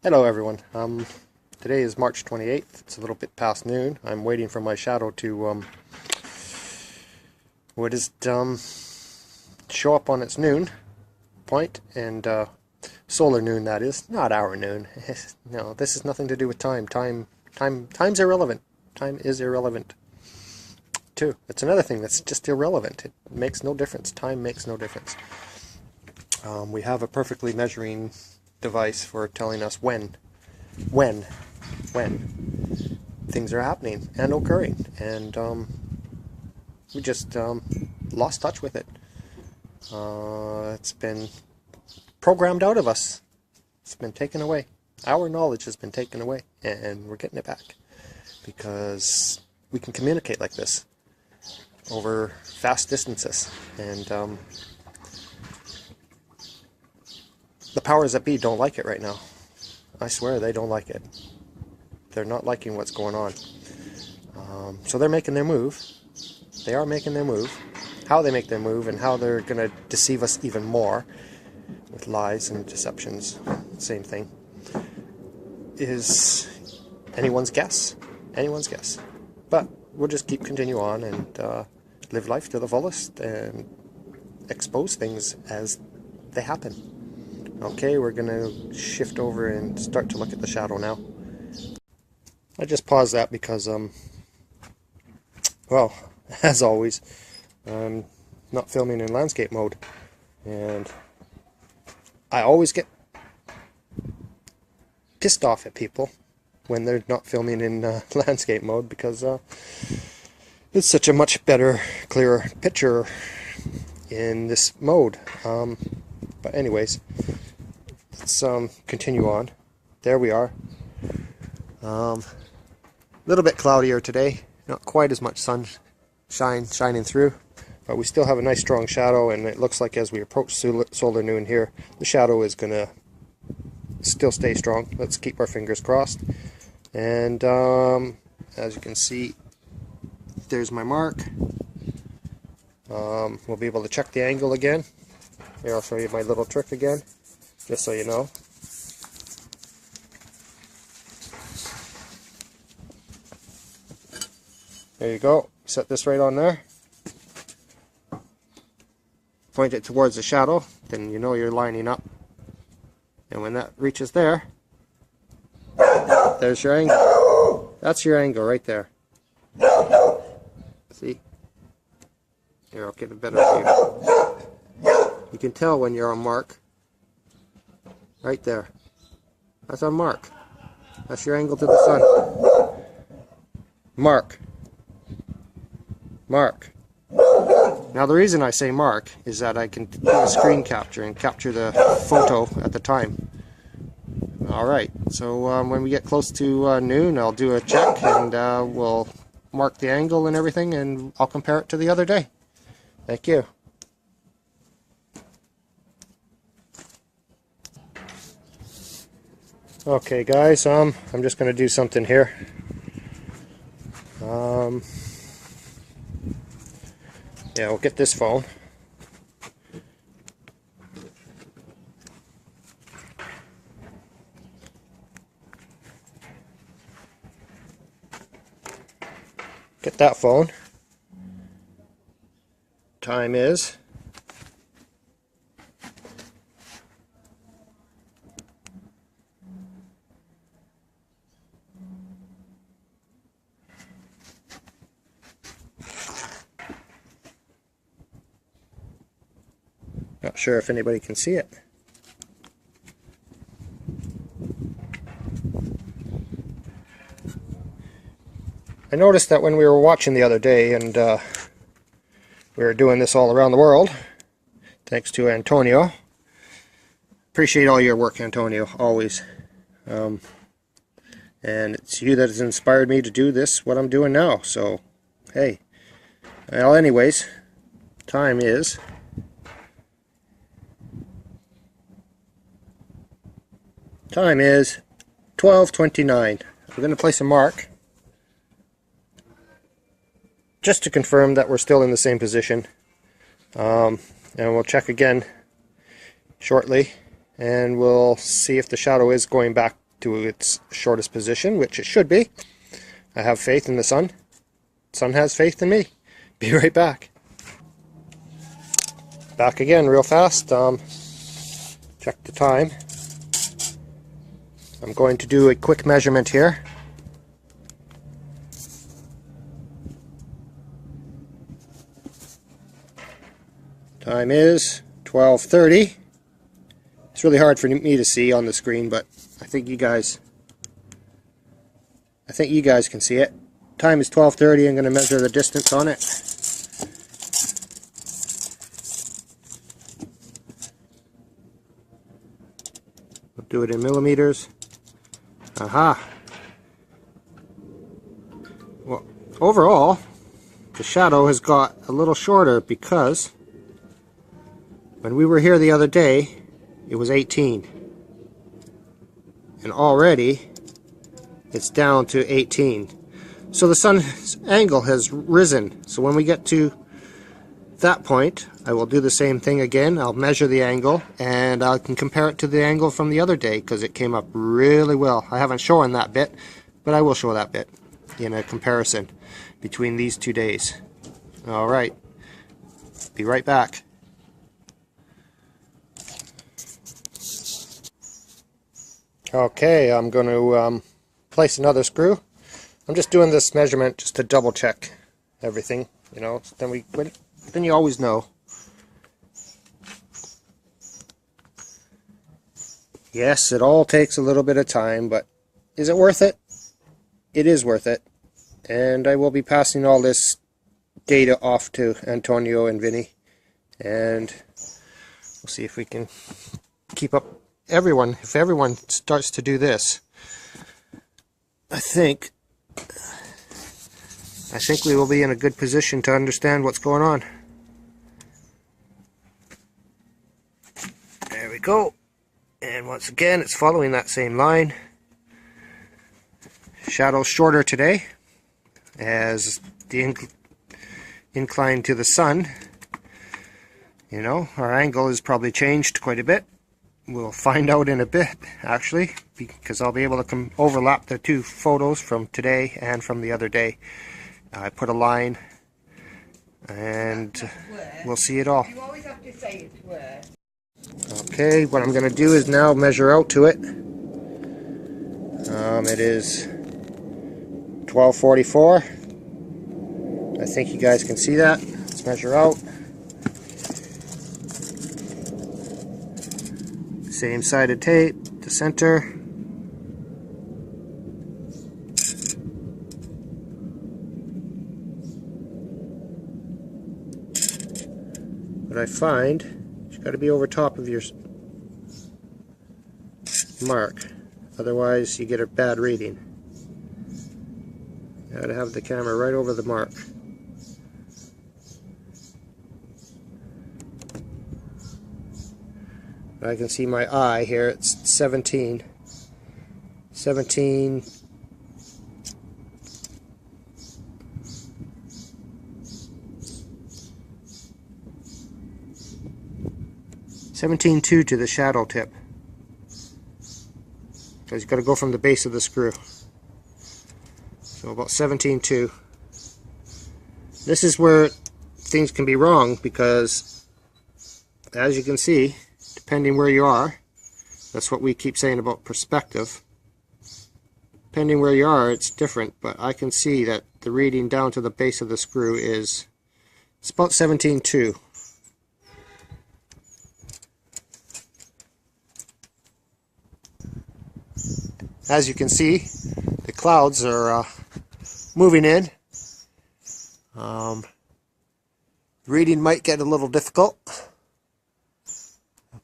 Hello everyone. Today is March 28th. It's a little bit past noon. I'm waiting for my shadow to show up on its noon point, and solar noon, that is, not our noon. No, this has nothing to do with time. Time's irrelevant. Time is irrelevant too. It's another thing that's just irrelevant. It makes no difference. Time makes no difference. We have a perfectly measuring device for telling us when things are happening and occurring, and we just lost touch with it. It's been programmed out of us. It's been taken away. Our knowledge has been taken away, and we're getting it back because we can communicate like this over vast distances, and the powers that be don't like it right now. I swear they don't like it. They're not liking what's going on. So they're making their move. They are making their move. How they make their move and how they're going to deceive us even more with lies and deceptions, same thing, is anyone's guess. Anyone's guess. But we'll just continue on and live life to the fullest and expose things as they happen. Okay, we're going to shift over and start to look at the shadow now. I just paused that because, well, as always, I'm not filming in landscape mode. And I always get pissed off at people when they're not filming in landscape mode, because it's such a much better, clearer picture in this mode. But anyways, let's continue on. There we are. Little bit cloudier today, not quite as much sunshine shining through, but we still have a nice strong shadow, and it looks like as we approach solar noon here, the shadow is going to still stay strong. Let's keep our fingers crossed. And as you can see, there's my mark. We'll be able to check the angle again. Here, I'll show you my little trick again, just so you know. There you go. Set this right on there. Point it towards the shadow, then you know you're lining up. And when that reaches there, there's your angle. That's your angle right there. See? Here, I'll get a better view. You can tell when you're on mark. Right there. That's on mark. That's your angle to the sun. Mark. Mark. Now the reason I say mark is that I can do a screen capture and capture the photo at the time. Alright, so when we get close to noon, I'll do a check, and we'll mark the angle and everything, and I'll compare it to the other day. Thank you. Okay guys, I'm just going to do something here. Yeah, we'll get this phone. Get that phone. Time is not sure if anybody can see it. I noticed that when we were watching the other day, and we were doing this all around the world, thanks to Antonio. Appreciate all your work, Antonio, always. And it's you that has inspired me to do this, what I'm doing now. So, hey. Well, anyways, time is 12:29. We're going to place a mark just to confirm that we're still in the same position, and we'll check again shortly, and we'll see if the shadow is going back to its shortest position, which it should be. I have faith in the sun. The sun has faith in me. Be right back. Back again real fast. Check the time. I'm going to do a quick measurement here. Time is 12:30. It's really hard for me to see on the screen, but I think you guys can see it. Time is 12:30. I'm going to measure the distance on it. We'll do it in millimeters. Aha. Well, overall, the shadow has got a little shorter because when we were here the other day, it was 18. And already, it's down to 18. So the sun's angle has risen. So when we get to that point, I will do the same thing again. I'll measure the angle, and I can compare it to the angle from the other day because it came up really well. I haven't shown that bit, but I will show that bit in a comparison between these 2 days. Alright, be right back. Okay, I'm going to place another screw. I'm just doing this measurement just to double check everything, you know, then you always know. Yes, it all takes a little bit of time, but is it worth it? It is worth it. And I will be passing all this data off to Antonio and Vinny, and we'll see if we can keep up everyone. If everyone starts to do this, I think we will be in a good position to understand what's going on. There we go. And once again, it's following that same line. Shadow's shorter today as the incline to the sun. You know, our angle has probably changed quite a bit. We'll find out in a bit, actually, because I'll be able to overlap the two photos from today and from the other day. I put a line, and we'll see it all. You always have to say it's where. Okay, what I'm going to do is now measure out to it. It is 12:44. I think you guys can see that. Let's measure out. Same sided tape to center. What I find, you've got to be over top of your mark, otherwise you get a bad reading. You got to have the camera right over the mark. I can see my eye here, it's 17. 17. (17.2) to the shadow tip. Because you've got to go from the base of the screw. So about 17.2. This is where things can be wrong, because as you can see, depending where you are, that's what we keep saying about perspective. Depending where you are, it's different, but I can see that the reading down to the base of the screw it's about 17.2. As you can see, the clouds are moving in. Reading might get a little difficult,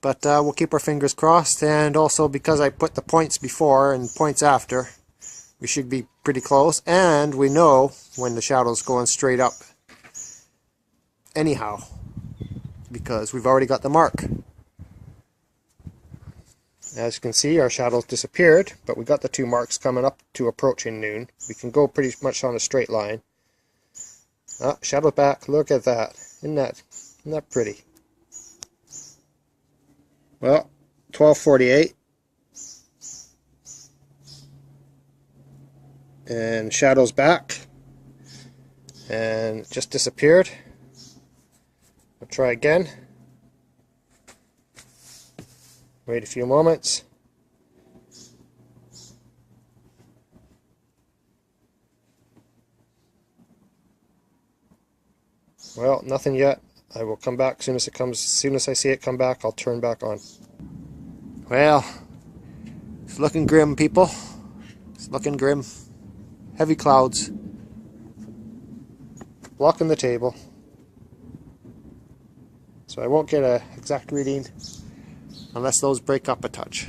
but we'll keep our fingers crossed. And also, because I put the points before and points after, we should be pretty close, and we know when the shadow's going straight up anyhow, because we've already got the mark. As you can see, our shadows disappeared, but we got the two marks coming up to approaching noon. We can go pretty much on a straight line. Shadow back, look at that. Isn't that pretty? Well, 12:48. and shadow's back, and it just disappeared. I'll try again. Wait a few moments. Well, nothing yet. I will come back as soon as it comes. As soon as I see it come back, I'll turn back on. Well, it's looking grim, people. It's looking grim. Heavy clouds blocking the table. So I won't get an exact reading unless those break up a touch.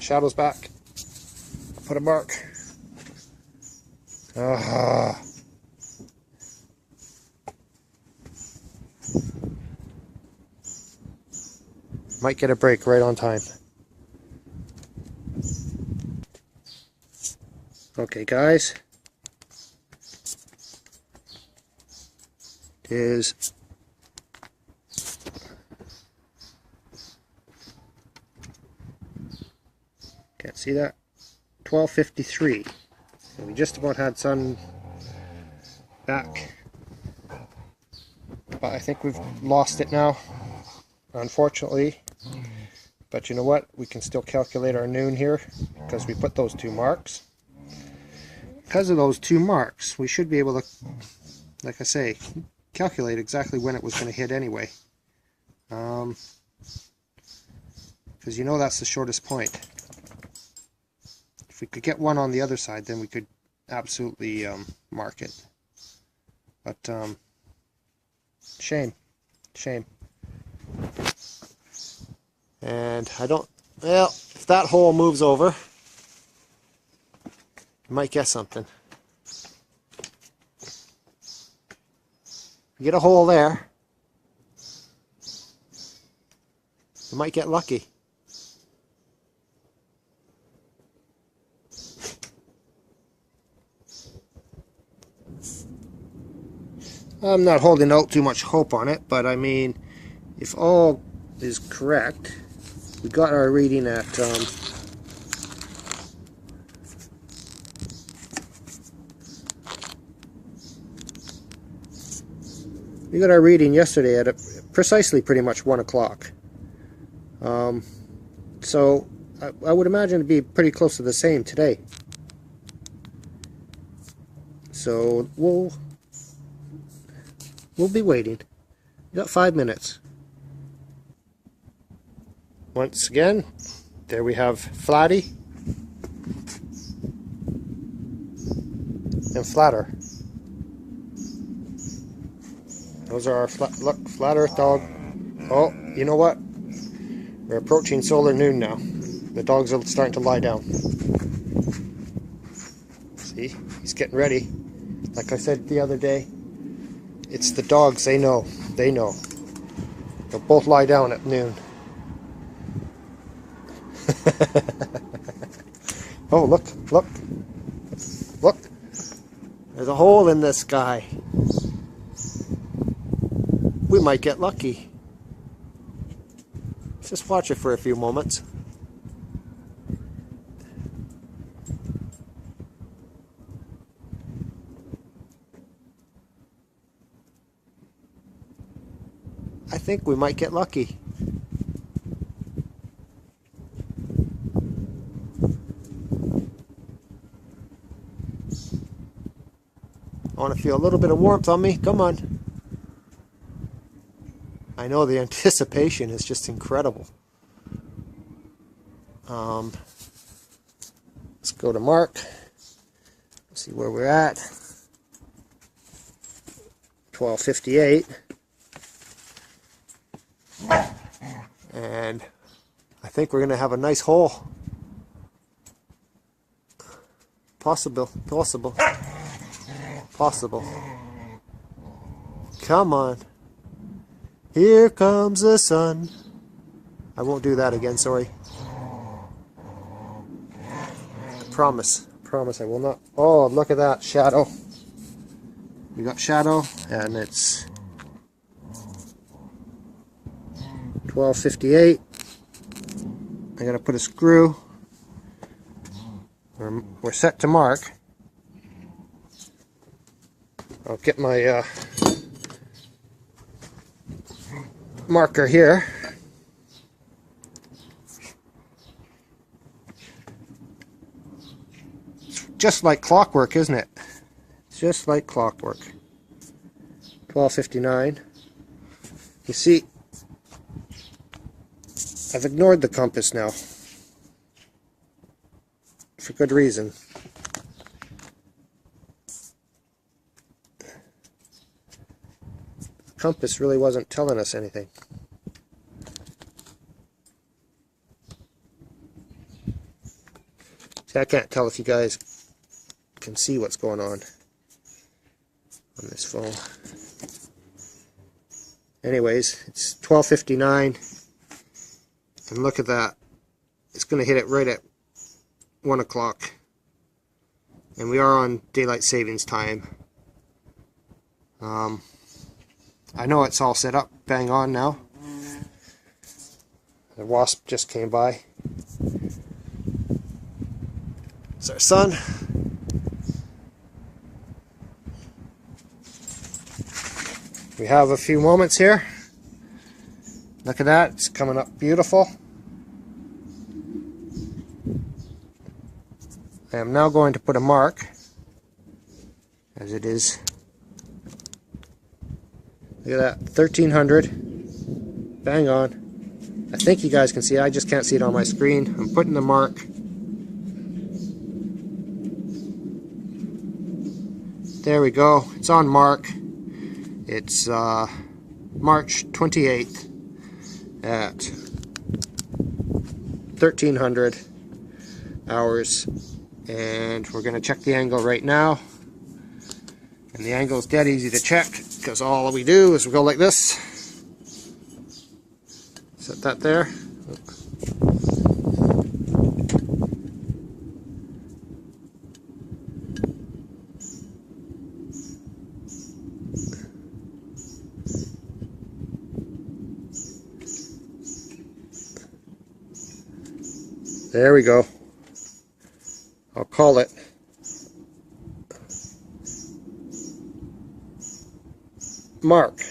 Shadow's back. I'll put a mark. Might get a break right on time. Okay, guys. It is can't see that. 12:53. So we just about had sun back. But I think we've lost it now, unfortunately. But you know what? We can still calculate our noon here because we put those 2 marks. Because of those 2 marks, we should be able to, like I say, calculate exactly when it was going to hit anyway. Because you know that's the shortest point. If we could get one on the other side, then we could absolutely mark it. But shame. And I don't, well, if that hole moves over, you might get something. You get a hole there, you might get lucky. I'm not holding out too much hope on it, but I mean, if all is correct, we got our reading at we got our reading yesterday at precisely pretty much 1 o'clock. So I would imagine it'd be pretty close to the same today. So we'll be waiting. We got 5 minutes. Once again, there we have flatty and flatter. Those are our flat earth dog. Oh, you know what? We're approaching solar noon now. The dogs are starting to lie down. See? He's getting ready. Like I said the other day, it's the dogs, they know. They know. They'll both lie down at noon. Oh, look. There's a hole in this sky. We might get lucky. Let's just watch it for a few moments. I think we might get lucky. I want to feel a little bit of warmth on me. Come on. I know the anticipation is just incredible. Let's go to Mark. See where we're at. 12:58. And I think we're going to have a nice hole. Possible. Come on. Here comes the sun. I won't do that again, sorry. Promise I will not. Oh, look at that shadow. We got shadow, and it's 12:58. I'm gonna put a screw We're set to mark. I'll get my marker here. It's just like clockwork, isn't it? It's just like clockwork. 12:59. You see, I've ignored the compass now. For good reason. The compass really wasn't telling us anything. See, I can't tell if you guys can see what's going on this phone. Anyways, it's 12:59, and look at that. It's going to hit it right at 1 o'clock, and we are on daylight savings time. I know it's all set up, bang on now. The wasp just came by. It's our sun. We have a few moments here. Look at that, it's coming up beautiful. I am now going to put a mark, as it is. Look at that, 1300, bang on. I think you guys can see it, I just can't see it on my screen. I'm putting the mark. There we go, it's on mark. It's March 28th at 1300 hours, and we're going to check the angle right now. And the angle is dead easy to check, because all we do is we go like this. Set that there. There we go. I'll call it mark.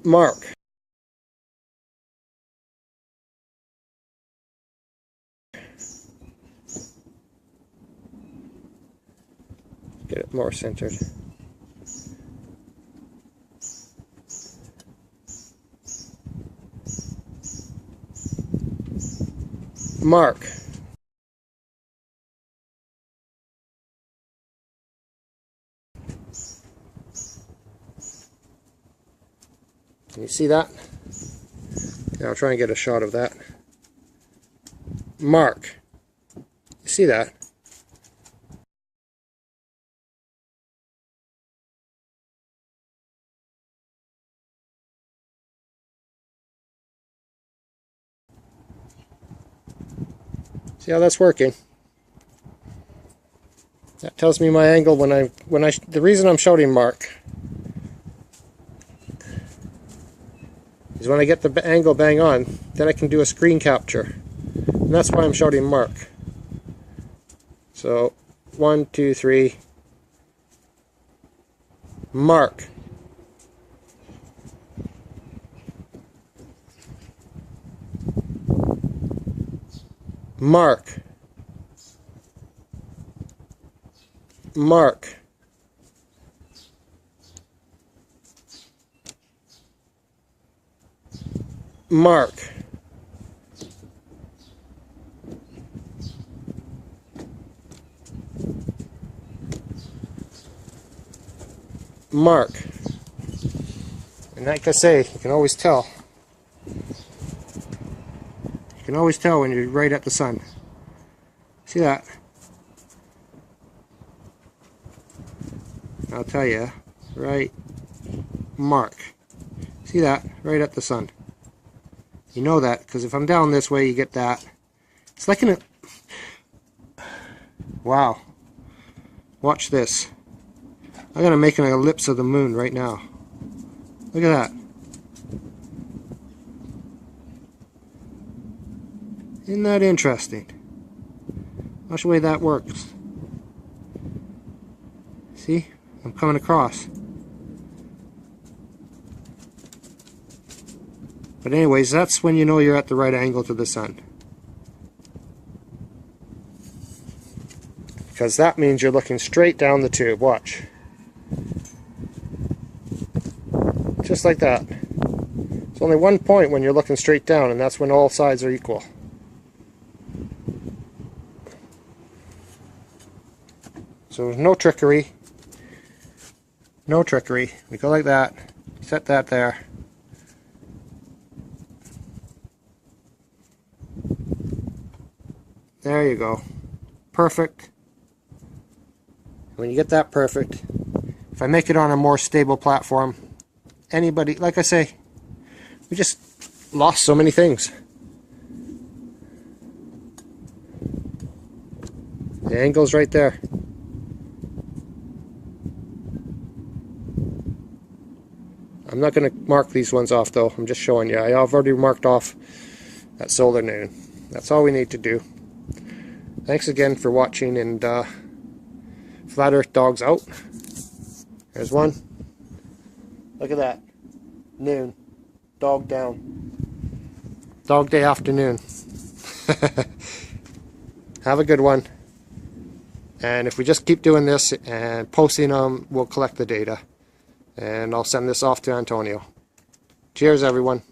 Mark. Get it more centered. Mark. Can you see that? Yeah, I'll try and get a shot of that. Mark. You see that? See how that's working? That tells me my angle the reason I'm shouting mark is when I get the angle bang on, then I can do a screen capture. And that's why I'm shouting mark. So 1, 2, 3, mark. Mark. Mark. Mark. Mark. And like I say, you can always tell. You can always tell when you're right at the sun. See that? I'll tell you, right mark. See that? Right at the sun. You know that, because if I'm down this way, you get that. It's like in a... Wow. Watch this. I'm going to make an ellipse of the moon right now. Look at that. Isn't that interesting? Watch the way that works. See? I'm coming across. But anyways, that's when you know you're at the right angle to the sun. Because that means you're looking straight down the tube. Watch. Just like that. There's only one point when you're looking straight down, and that's when all sides are equal. So there's no trickery. No trickery. We go like that. Set that there. There you go. Perfect. When you get that perfect, if I make it on a more stable platform, anybody, like I say, we just lost so many things. The angle's right there. I'm not going to mark these ones off though, I'm just showing you. I've already marked off that solar noon. That's all we need to do. Thanks again for watching, and Flat Earth Dog's out. There's one. Look at that. Noon. Dog down. Dog day afternoon. Have a good one. And if we just keep doing this and posting them, we'll collect the data. And I'll send this off to Antonio. Cheers, everyone.